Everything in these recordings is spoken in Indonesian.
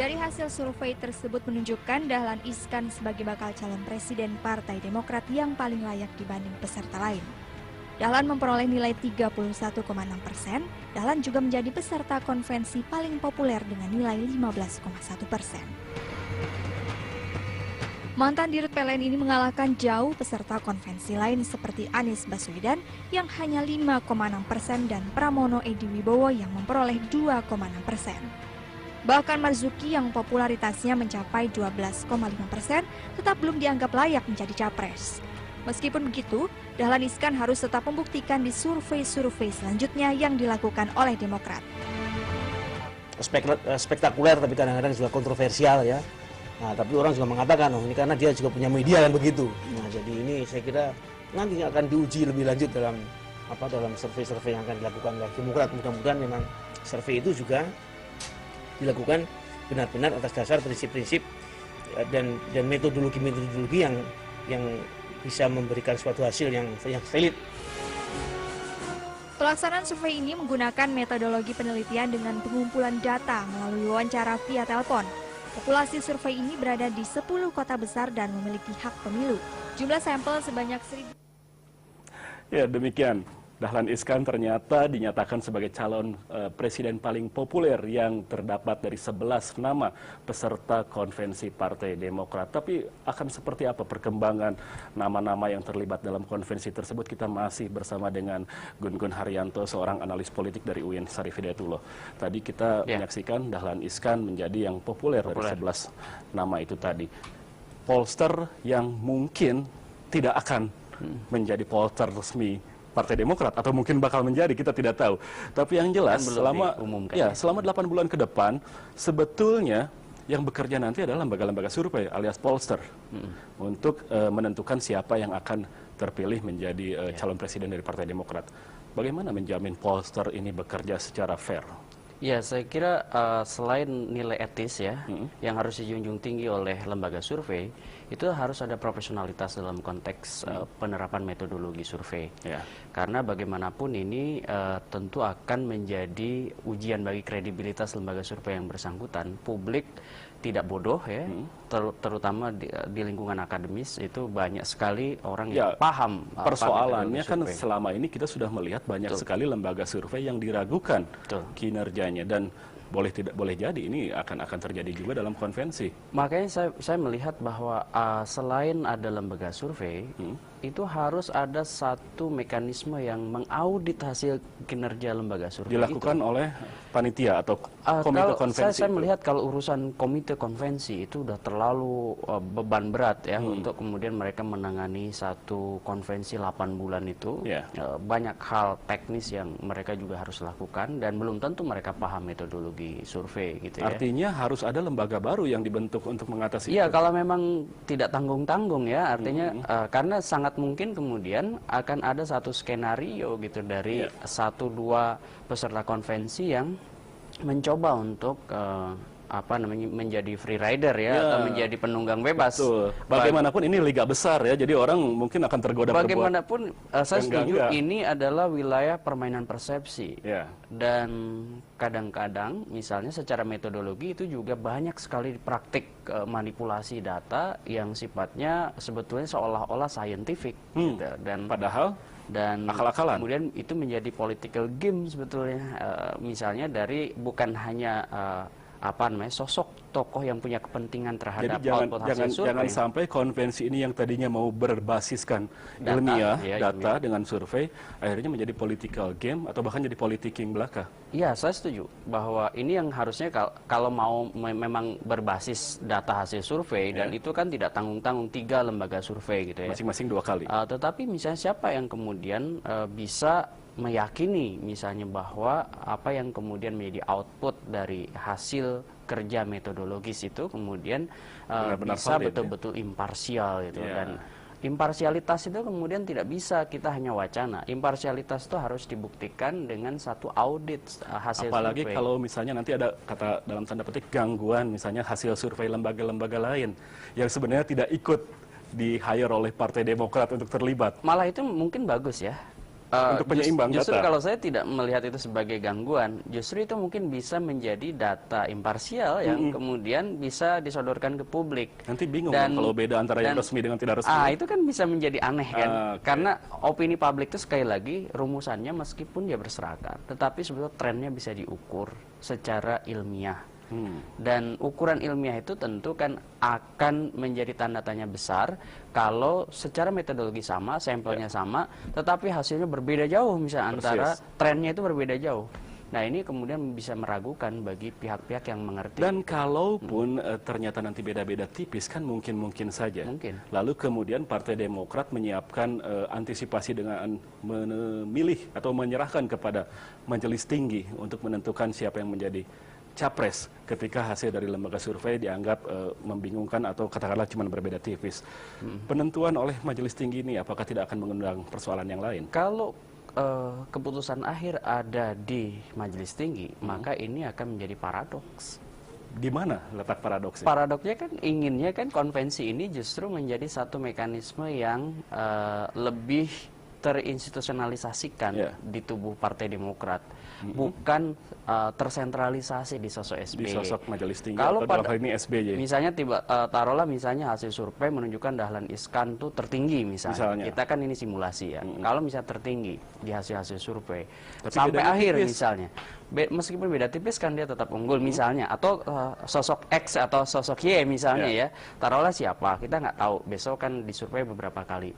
Dari hasil survei tersebut menunjukkan Dahlan Iskan sebagai bakal calon presiden Partai Demokrat yang paling layak dibanding peserta lain. Dahlan memperoleh nilai 31,6%. Dahlan juga menjadi peserta konvensi paling populer dengan nilai 15,1%. Mantan Dirut PLN ini mengalahkan jauh peserta konvensi lain seperti Anies Baswedan yang hanya 5,6% dan Pramono Edi Wibowo yang memperoleh 2,6%. Bahkan Marzuki yang popularitasnya mencapai 12,5% tetap belum dianggap layak menjadi capres. Meskipun begitu, Dahlan Iskan harus tetap membuktikan di survei-survei selanjutnya yang dilakukan oleh Demokrat. Spektakuler tapi kadang-kadang juga kontroversial ya. Nah, tapi orang juga mengatakan, oh ini karena dia juga punya media kan begitu. Nah, jadi ini saya kira nanti akan diuji lebih lanjut dalam survei-survei yang akan dilakukan oleh Demokrat. Mudah-mudahan memang survei itu juga dilakukan benar-benar atas dasar prinsip-prinsip dan metodologi yang bisa memberikan suatu hasil yang valid. Pelaksanaan survei ini menggunakan metodologi penelitian dengan pengumpulan data melalui wawancara via telepon. Populasi survei ini berada di 10 kota besar dan memiliki hak pemilu. Jumlah sampel sebanyak 1.000. Ya, demikian. Dahlan Iskan ternyata dinyatakan sebagai calon presiden paling populer yang terdapat dari 11 nama peserta konvensi Partai Demokrat. Tapi akan seperti apa perkembangan nama-nama yang terlibat dalam konvensi tersebut? Kita masih bersama dengan Gun-Gun Haryanto, seorang analis politik dari UIN Syarif Hidayatullah. Tadi kita menyaksikan Dahlan Iskan menjadi yang populer dari 11 nama itu tadi. Pollster yang mungkin tidak akan menjadi pollster resmi Partai Demokrat atau mungkin bakal menjadi, kita tidak tahu. Tapi yang jelas selama 8 bulan ke depan sebetulnya yang bekerja nanti adalah lembaga-lembaga survei alias pollster untuk menentukan siapa yang akan terpilih menjadi calon presiden dari Partai Demokrat. Bagaimana menjamin pollster ini bekerja secara fair? Ya, saya kira selain nilai etis ya, yang harus dijunjung tinggi oleh lembaga survei, itu harus ada profesionalitas dalam konteks penerapan metodologi survei. Karena bagaimanapun ini tentu akan menjadi ujian bagi kredibilitas lembaga survei yang bersangkutan. Publik tidak bodoh ya, terutama di lingkungan akademis itu banyak sekali orang yang paham. Persoalannya kan selama ini kita sudah melihat banyak sekali lembaga survei yang diragukan kinerjanya dan boleh jadi ini akan terjadi juga dalam konvensi. Makanya saya melihat bahwa selain ada lembaga survei, itu harus ada satu mekanisme yang mengaudit hasil kinerja lembaga survei. Dilakukan oleh panitia atau komite konvensi. Saya melihat kalau urusan komite konvensi itu udah terlalu beban berat ya untuk kemudian mereka menangani satu konvensi 8 bulan itu. Banyak hal teknis yang mereka juga harus lakukan dan belum tentu mereka paham metodologi survei gitu ya. Artinya harus ada lembaga baru yang dibentuk untuk mengatasi itu. Iya, kalau memang tidak tanggung-tanggung ya, artinya karena sangat mungkin kemudian akan ada satu skenario gitu dari 1-2 peserta konvensi yang mencoba untuk menjadi free rider atau menjadi penunggang bebas. Betul. Bagaimanapun ini liga besar ya, jadi orang mungkin akan tergoda. Bagaimanapun saya setuju ini adalah wilayah permainan persepsi. Dan kadang-kadang misalnya secara metodologi itu juga banyak sekali praktik manipulasi data yang sifatnya sebetulnya seolah-olah scientific gitu. Dan padahal akal-akalan. Kemudian itu menjadi political game sebetulnya, misalnya dari bukan hanya sosok tokoh yang punya kepentingan terhadap output hasil survei. Jangan sampai konvensi ini yang tadinya mau berbasiskan ilmiah, data dengan survei, akhirnya menjadi political game atau bahkan jadi politicking belaka. Iya, saya setuju bahwa ini yang harusnya kalau mau memang berbasis data hasil survei dan itu kan tidak tanggung-tanggung 3 lembaga survei gitu ya. Masing-masing 2 kali. Tetapi misalnya siapa yang kemudian bisa meyakini misalnya bahwa apa yang kemudian menjadi output dari hasil kerja metodologis itu kemudian bisa betul-betul imparsial gitu. Dan imparsialitas itu kemudian tidak bisa kita hanya wacana. Imparsialitas itu harus dibuktikan dengan satu audit hasil survei. Apalagi kalau misalnya nanti ada kata dalam tanda petik gangguan misalnya hasil survei lembaga-lembaga lain yang sebenarnya tidak ikut di hire oleh Partai Demokrat untuk terlibat. Malah itu mungkin bagus ya. untuk penyeimbang justru data. kalau saya tidak melihat itu sebagai gangguan, justru itu mungkin bisa menjadi data imparsial yang kemudian bisa disodorkan ke publik. Nanti bingung dong kalau beda antara yang resmi dengan tidak resmi. Itu kan bisa menjadi aneh kan, karena opini publik itu sekali lagi rumusannya meskipun dia berserakan, tetapi sebetulnya trennya bisa diukur secara ilmiah. Dan ukuran ilmiah itu tentu kan akan menjadi tanda tanya besar kalau secara metodologi sama, sampelnya sama, tetapi hasilnya berbeda jauh, misalnya antara trennya itu berbeda jauh. Nah, ini kemudian bisa meragukan bagi pihak-pihak yang mengerti. Dan kalaupun ternyata nanti beda-beda tipis, kan mungkin saja. Mungkin. Lalu kemudian Partai Demokrat menyiapkan antisipasi dengan memilih atau menyerahkan kepada Majelis Tinggi untuk menentukan siapa yang menjadi capres ketika hasil dari lembaga survei dianggap membingungkan atau katakanlah cuma berbeda tipis. Penentuan oleh Majelis Tinggi ini apakah tidak akan mengundang persoalan yang lain? Kalau keputusan akhir ada di Majelis Tinggi, maka ini akan menjadi paradoks. Di mana letak paradoksnya? Paradoksnya kan inginnya kan konvensi ini justru menjadi satu mekanisme yang lebih terinstitusionalisasikan di tubuh Partai Demokrat, bukan tersentralisasi di sosok SBY. Di sosok Majelis Tinggi kalau atau dalam hal ini SBY. Misalnya taruhlah misalnya hasil survei menunjukkan Dahlan Iskan tuh tertinggi misalnya. Kita kan ini simulasi ya. Kalau misalnya tertinggi di hasil-hasil survei, tapi sampai akhir tipis. Misalnya, meskipun beda tipis kan dia tetap unggul misalnya, atau sosok X atau sosok Y misalnya ya. Taruhlah siapa, kita nggak tahu. Besok kan disurvei beberapa kali.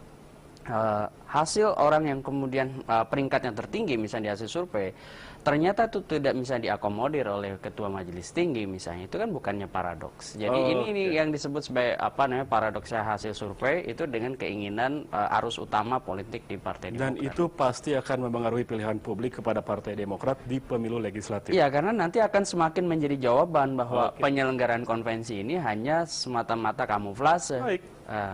Hasil orang yang kemudian peringkatnya tertinggi misalnya di hasil survei ternyata itu tidak bisa diakomodir oleh ketua Majelis Tinggi misalnya, itu kan bukannya paradoks. Jadi ini yang disebut sebagai paradoksnya hasil survei itu dengan keinginan arus utama politik di Partai Demokrat. Dan itu pasti akan mempengaruhi pilihan publik kepada Partai Demokrat di pemilu legislatif. Iya, karena nanti akan semakin menjadi jawaban bahwa penyelenggaraan konvensi ini hanya semata-mata kamuflase. Baik.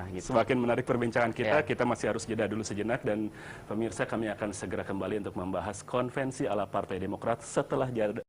Gitu. Semakin menarik perbincangan kita, kita masih harus jeda dulu sejenak, dan pemirsa kami akan segera kembali untuk membahas konvensi ala Partai Demokrat setelah jeda.